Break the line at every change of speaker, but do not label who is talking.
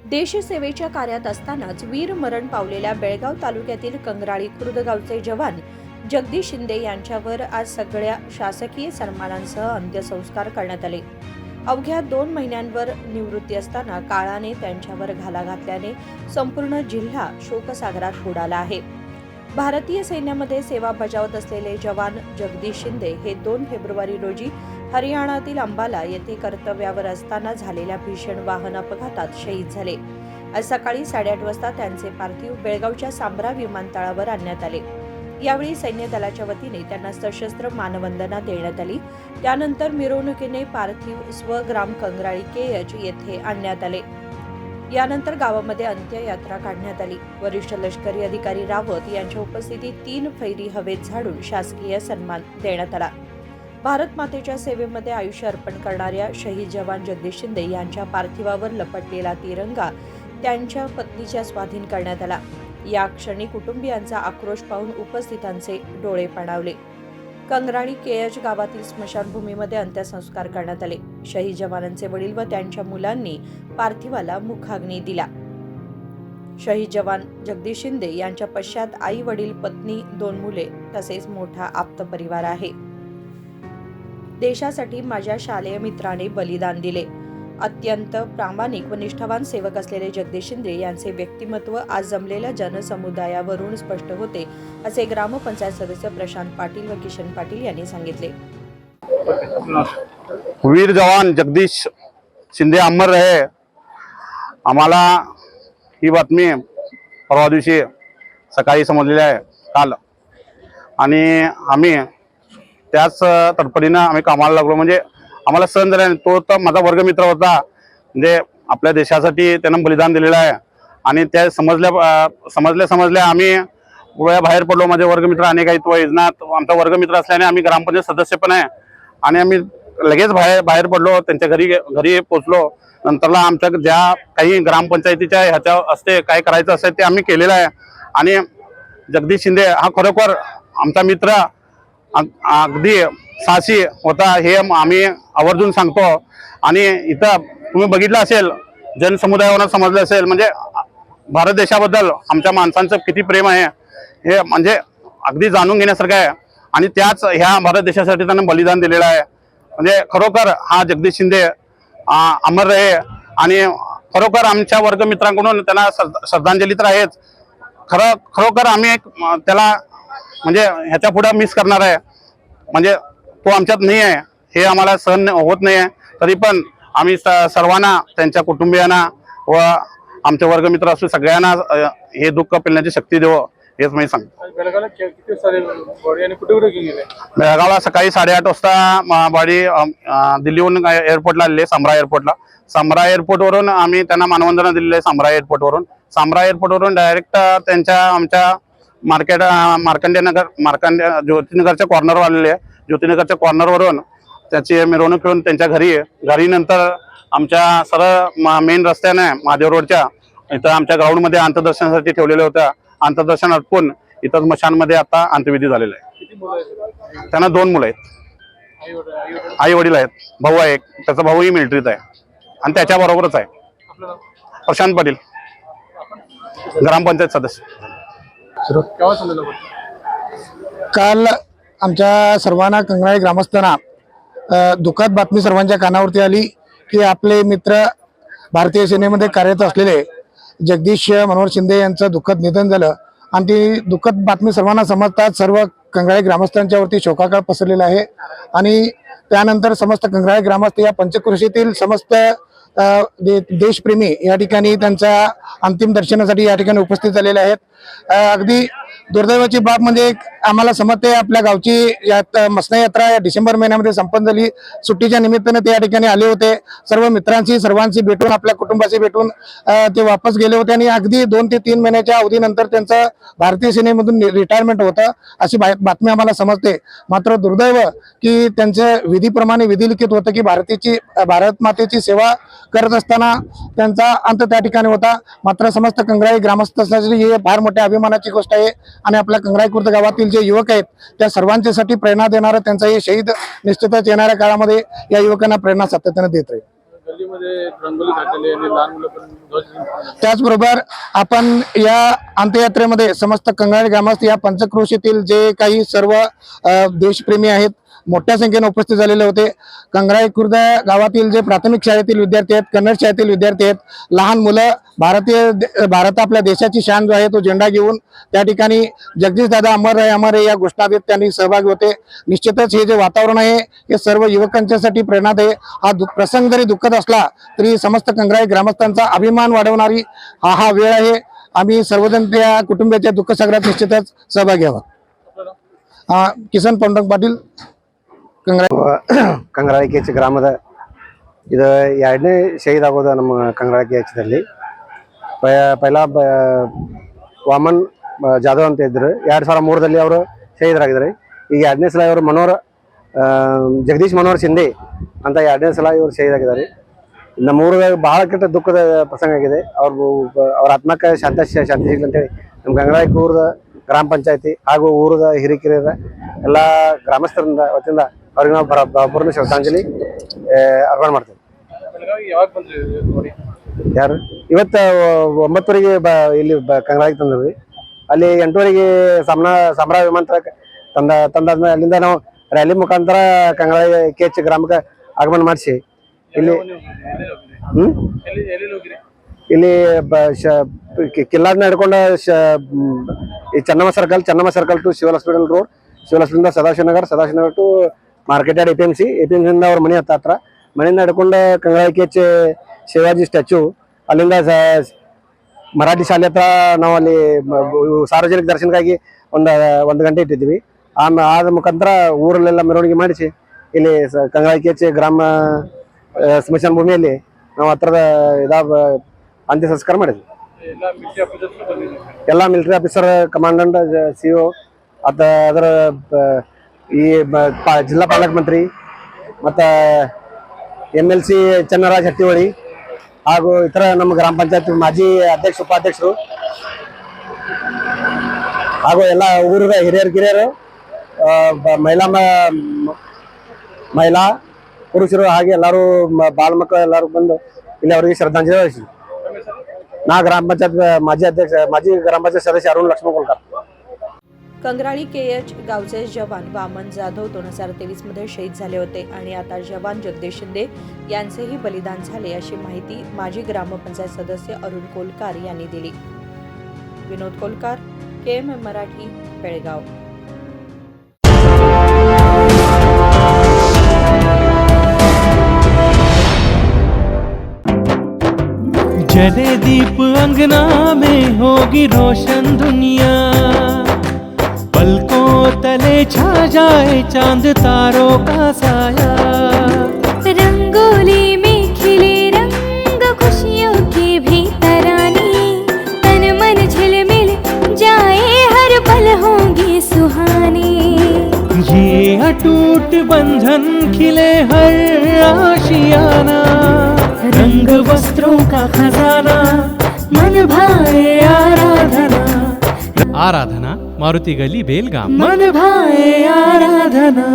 देशसेवेच्या कार्यात असतानाच वीर मरण पावलेल्या बेळगाव तालुक्यातील कंगराळी खुर्द गावचे जवान जगदीश शिंदे यांच्यावर आज सगळ्या शासकीय सन्मानांसह अंत्यसंस्कार करण्यात आले। अवघ्या 2 महिन्यांवर निवृत्ती असताना काळाने त्यांच्यावर घाला घातल्याने संपूर्ण जिल्हा शोकसागरात बुडाला आहे। भारतीय सैन्यामध्ये सेवा बजावत असलेले जवान जगदीश शिंदे हे 2 फेब्रुवारी रोजी हरियाणातील अंबाला येथे कर्तव्यावर असताना झालेल्या भीषण वाहन अपघातात शहीद झाले। आज सकाळी 8:30 वाजता त्यांचे पार्थिव बेळगावच्या सांब्रा विमानतळावर आणण्यात आले। यावेळी सैन्य दलाच्या वतीने त्यांना सशस्त्र मानवंदना देण्यात आली। त्यानंतर मिरवणुकीने पार्थिव स्वग्राम कंगराळी केएच येथे आणण्यात आले। यानंतर गावामध्ये अंत्ययात्रा काढण्यात आली। वरिष्ठ लष्करी अधिकारी रावत यांच्या उपस्थितीत 3 फैरी हवेत झाडून शासकीय सन्मान देण्यात आला। भारत मातेच्या सेवेमध्ये आयुष्य अर्पण करणाऱ्या शहीद जवान जगदीश शिंदे यांच्या पार्थिवावर लपटलेला तिरंगा त्यांच्या पत्नीच्या स्वाधीन करण्यात आला। या क्षणी कुटुंबियांचा आक्रोश पाहून उपस्थितांचे डोळे पाणावले। कंगराळी केएच गावातील स्मशानभूमीमध्ये अंत्यसंस्कार करण्यात आले। शहीद जवानांचे वडील व त्यांच्या मुलांनी पार्थिवाला मुखाग्नी दिला। शहीद जवान जगदीश शिंदे यांच्या पश्चात आई वडील पत्नी 2 मुले तसेच मोठा आप्त परिवार आहे। देशासाठी माझ्या शालेय मित्राने बलिदान दिले। अत्यंत प्रामाणिक व निष्ठावान सेवक असलेले जगदीश शिंदे यांचे व्यक्तिमत्व आज जमलेल्या जनसमुदायावरून स्पष्ट होते, असे ग्रामपंचायत सदस्य प्रशांत पाटील व किशन पाटील यांनी सांगितले।
वीर जवान जगदीश शिंदे अमर रहे। आम्हाला ही बातमी परवा दिवशी सकाळी समजलेली आहे काल, आणि आम्ही त्याच तडफडीनं आम्ही कामाला लागलो। म्हणजे आम्हाला सहन झाला नाही। तो तर माझा वर्गमित्र होता, म्हणजे आपल्या देशासाठी त्यानं बलिदान दिलेलं आहे, आणि त्या समजल्या आम्ही गोळ्या बाहेर पडलो। माझे वर्गमित्र अनेक आहेत व योजनात आमचा वर्गमित्र असल्याने आम्ही ग्रामपंचायत सदस्य पण आहे, आणि आम्ही लगेच बाहेर पडलो। त्यांच्या घरी पोचलो। नंतरला आमच्या ज्या काही ग्रामपंचायतीच्या ह्याच्या असते काय करायचं असते ते आम्ही केलेलं आहे। आणि जगदीश शिंदे हा खरोखर आमचा मित्र अगदी साहसी होता, हे आम्ही आवर्जून सांगतो। आणि इथं तुम्ही बघितलं असेल, जनसमुदायावर समजलं असेल, म्हणजे भारत देशाबद्दल आमच्या माणसांचं किती प्रेम आहे हे म्हणजे अगदी जाणून घेण्यासारखं आहे। आणि त्याच ह्या भारत देशासाठी त्यांना बलिदान दिलेलं आहे। म्हणजे खरोखर हा जगदीश शिंदे अमर रहे। आणि खरोखर आमच्या वर्गमित्रांकडून त्यांना श्रद्धांजली तर आहेच, खरोखर आम्ही त्याला म्हणजे ह्याच्या पुढे मिस करणार आहे। म्हणजे तो आमच्यात नाही आहे हे आम्हाला सहन होत नाही आहे। तरी पण आम्ही सर्वांना, त्यांच्या कुटुंबियांना व आमचे वर्गमित्र असू सगळ्यांना हे दुःख पेलण्याची शक्ती देव, हेच मी सांगतो। बेळगावला सकाळी 8:30 वाजता बॉडी दिल्लीहून एअरपोर्टला आलेले, सांब्रा एअरपोर्टवरून आम्ही त्यांना मानवंदना दिलेली आहे। सांब्रा एअरपोर्टवरून डायरेक्ट आमच्या ज्योतिनगरच्या कॉर्नरवर आलेले आहे। ज्योतिनगरच्या कॉर्नरवरून त्याची मिरवणूक घेऊन त्यांच्या घरी नंतर आमच्या सरळ मेन रस्त्याने महादेव रोडच्या इथं आमच्या ग्राउंडमध्ये अंत्यदर्शनासाठी ठेवलेल्या होत्या। अंत्यदर्शन अटकून इथं स्मशानमध्ये आता अंत्यविधी झालेला आहे। त्यांना 2 मुलं आहेत, आई वडील आहेत, भाऊ आहे, त्याचा भाऊही मिलिटरीत आहे, आणि त्याच्या बरोबरच आहे प्रशांत पाटील, ग्रामपंचायत सदस्य।
काल आमच्या सर्वांना कंगराळी ग्रामस्थांना दुःखद बातमी सर्वांच्या कानावरती आली की आपले मित्र भारतीय सेनेमध्ये कार्यरत असलेले जगदीश मनोहर शिंदे यांचं दुःखद निधन झालं। आणि ती दुःखद बातमी सर्वांना समजतात सर्व कंगराळी ग्रामस्थांच्या वरती शोकाकळ पसरलेला आहे। आणि त्यानंतर समस्त कंगराळी ग्रामस्थ या पंचक्रोशीतील समस्त देशप्रेमी या ठिकाणी त्यांच्या अंतिम दर्शनासाठी या ठिकाणी उपस्थित झालेले आहेत। अगदी दुर्दैवाची बाब म्हणजे आम्हाला समजते आपल्या गावची मसना यात्रा या डिसेंबर महिन्यामध्ये संपन्न झाली। सुट्टीच्या निमित्ताने ते या ठिकाणी आले होते, सर्व मित्रांशी सर्वांशी भेटून, आपल्या कुटुंबाशी भेटून ते वापस गेले होते। आणि अगदी 2 ते 3 महिन्याच्या अवधीनंतर त्यांचं भारतीय सेनेमधून रिटायरमेंट होतं अशी बातमी आम्हाला समजते। मात्र दुर्दैव की त्यांच्या विधीप्रमाणे विधी लिखित होतं की भारत मातेची सेवा करत असताना त्यांचा अंत त्या ठिकाणी होता। मात्र समस्त कंगराळी ग्रामस्थांसाठी ही फार मोठ्या अभिमानाची गोष्ट आहे। आणि आपल्या कंगराळी खुर्द गावातील जे युवक आहेत त्या सर्वांच्यासाठी प्रेरणा देणारं त्यांचं हे शहीद निश्चितच येणाऱ्या काळामध्ये या युवकांना प्रेरणा सातत्याने देत राहील।
गल्लीमध्ये रंगोली काढलेली आणि लहान मुलं पण ध्वज घेऊन
त्याचबरोबर आपण या अंत्ययात्रेमध्ये समस्त कंगराळी ग्रामस्थ या पंचक्रोशीतील जे काही सर्व देशप्रेमी आहेत मोठ्या संख्येने उपस्थित झालेले होते. कंगराळी खुर्द गावातील जे प्राथमिक शाळेतील विद्यार्थी आहेत, कन्नड शाळेतील विद्यार्थी आहेत, लहान मुलं भारत आपल्या देशाची शान जो आहे तो झेंडा घेऊन त्या ठिकाणी जगदीश दादा अमर आहे या घोषणादेत त्यांनी सहभागी होते. निश्चितच हे जे वातावरण आहे हे सर्व युवकांच्यासाठी प्रेरणादायी. हा प्रसंग जरी दुःखद असला तरी समस्त कंगराळी ग्रामस्थांचा अभिमान वाढवणारी हा वेळ आहे. आम्ही सर्वजण त्या कुटुंबियाच्या दुःखसागरात निश्चितच सहभागी आहोत. किसन पांडुरंग पाटील,
ಕಂಗ್ರಾಳಿ ಕೆ ಎಚ್ ಗ್ರಾಮದ ಇದು ಎರಡನೇ ಶಹೀದ್ ಆಗೋದು ನಮ್ಮ ಕಂಗ್ರಾಳಿ ಕೆ ಎಚ್ದಲ್ಲಿ. ಪೈಲಾ ವಾಮನ್ ಜಾಧವ್ ಅಂತ ಇದ್ರು. 2003ರಲ್ಲಿ ಅವರು ಶಹೀದರಾಗಿದ್ದಾರೆ. ಈಗ ಎರಡನೇ ಸಲ ಇವರು ಜಗದೀಶ್ ಮನೋಹರ್ ಶಿಂದೆ ಅಂತ ಎರಡನೇ ಸಲ ಇವರು ಶಹೀದಾಗಿದ್ದಾರೆ. ನಮ್ಮ ಊರಾಗ ಬಹಳ ಕೆಟ್ಟ ದುಃಖದ ಪ್ರಸಂಗ ಆಗಿದೆ. ಅವ್ರ ಆತ್ಮಕ್ಕೆ ಶಾಂತಿ ಸಿಗ್ಲಿ ಅಂತೇಳಿ ನಮ್ಮ ಕಂಗ್ರಾಳಿ ಊರದ ಗ್ರಾಮ ಪಂಚಾಯತಿ ಹಾಗೂ ಊರದ ಹಿರಿಕಿರಿಯರ ಎಲ್ಲ ಗ್ರಾಮಸ್ಥರಿಂದ ವತಿಯಿಂದ ಅವ್ರಿಗೆ ನಾವು ಭರಪೂರ್ಣ ಶ್ರದ್ಧಾಂಜಲಿ ಅರ್ಪಣೆ ಮಾಡ್ತೇವೆ.
ಬೆಳಗಾವಿಗೆ ಯಾವಾಗ ಬಂದ್ರಿ ನೋಡಿ?
ಯಾರು ಇವತ್ತು 9 ಇಲ್ಲಿ ಕಂಗ್ರಾಳಿಗೆ ತಂದ್ರಿ. ಅಲ್ಲಿ 8 ಸಮರಾ ವಿಮಾನತಳಕ್ಕೆ ತಂದಾದ್ಮೇಲೆ ಅಲ್ಲಿಂದ ನಾವು ರ್ಯಾಲಿ ಮುಖಾಂತರ ಕಂಗ್ರಾಳಿ ಕೆ ಎಚ್ ಗ್ರಾಮಕ್ಕೆ ಆಗಮನ ಮಾಡಿಸಿ ಇಲ್ಲಿ ಇಲ್ಲಿ ಕಿಲ್ಲಾದ್ನ ಹಿಡ್ಕೊಂಡು ಈ Chennamma circle to civil hospital road, civil hospital Sadashivnagar to market yard APMC ಇಂದ ಅವ್ರ ಮನೆ ಹತ್ರ ಮನೆಯಿಂದ ಹಿಡ್ಕೊಂಡು Kangrali K H Shivaji statue, ಅಲ್ಲಿಂದ ಮರಾಠಿ ಶಾಲೆ ಹತ್ರ ನಾವು ಅಲ್ಲಿ ಸಾರ್ವಜನಿಕ ದರ್ಶನಕ್ಕಾಗಿ ಒಂದು ಗಂಟೆ ಇಟ್ಟಿದ್ವಿ. ಆದ ಮುಖಾಂತರ ಊರಲ್ಲೆಲ್ಲ ಮೆರವಣಿಗೆ ಮಾಡಿಸಿ ಇಲ್ಲಿ ಕಂಗ್ರಾಳಿ ಕೆ ಎಚ್ ಗ್ರಾಮ ಸ್ಮಶಾನ ಭೂಮಿಯಲ್ಲಿ ನಾವು ಹತ್ರದ ಅಂತ್ಯ ಸಂಸ್ಕಾರ ಮಾಡಿದ್ವಿ. ಎಲ್ಲ ಮಿಲಿಟರಿ ಆಫೀಸರ್, ಕಮಾಂಡೆಂಟ್, CO, ಅದರ ಈ ಜಿಲ್ಲಾ ಪಾಲಕ ಮಂತ್ರಿ ಮತ್ತು MLC ಚನ್ನರಾಜ್ ಹಟ್ಟಿಹೊಳಿ ಹಾಗೂ ಇತರ ನಮ್ಮ ಗ್ರಾಮ ಪಂಚಾಯತ್ ಮಾಜಿ ಅಧ್ಯಕ್ಷ, ಉಪಾಧ್ಯಕ್ಷರು ಹಾಗೂ ಎಲ್ಲ ಊರಿನ ಹಿರಿಯರು, ಮಹಿಳಾ ಪುರುಷರು ಹಾಗೆ ಎಲ್ಲರೂ ಬಾಲ ಮಕ್ಕಳು ಎಲ್ಲರೂ ಬಂದು ಇಲ್ಲಿ ಅವರಿಗೆ ಶ್ರದ್ಧಾಂಜಲಿ ವಹಿಸಿದ್ರು. ನಾ ಗ್ರಾಮ ಪಂಚಾಯತ್ ಮಾಜಿ ಗ್ರಾಮ ಪಂಚಾಯತ್ ಸದस्य अरुण लक्ष्मण कोलकर.
कंगराळी KH गावचे जवान वामन जाधव 2023 मध्ये शहीद झाले होते आणि आता जवान जगदीश शिंदे यांचेही बलिदान झाले अशी माहिती माजी ग्रामपंचायत सदस्य अरुण कोलकार यांनी दिली. विनोद कोलकार, KMM मराठी, बेळगाव.
जले दीप अंगना में होगी रोशन दुनिया, पलकों तले छा जाए चांद तारों का साया,
रंगोली में खिले रंग खुशियों के भी तराने, तन मन झिलमिल जाए हर पल होंगे सुहाने,
ये अटूट बंधन खिले हर आशियाना, रंग वस्त्रों का खजाना, मन भाए आराधना मारुति गली बेलगाम, मन भाए आराधना.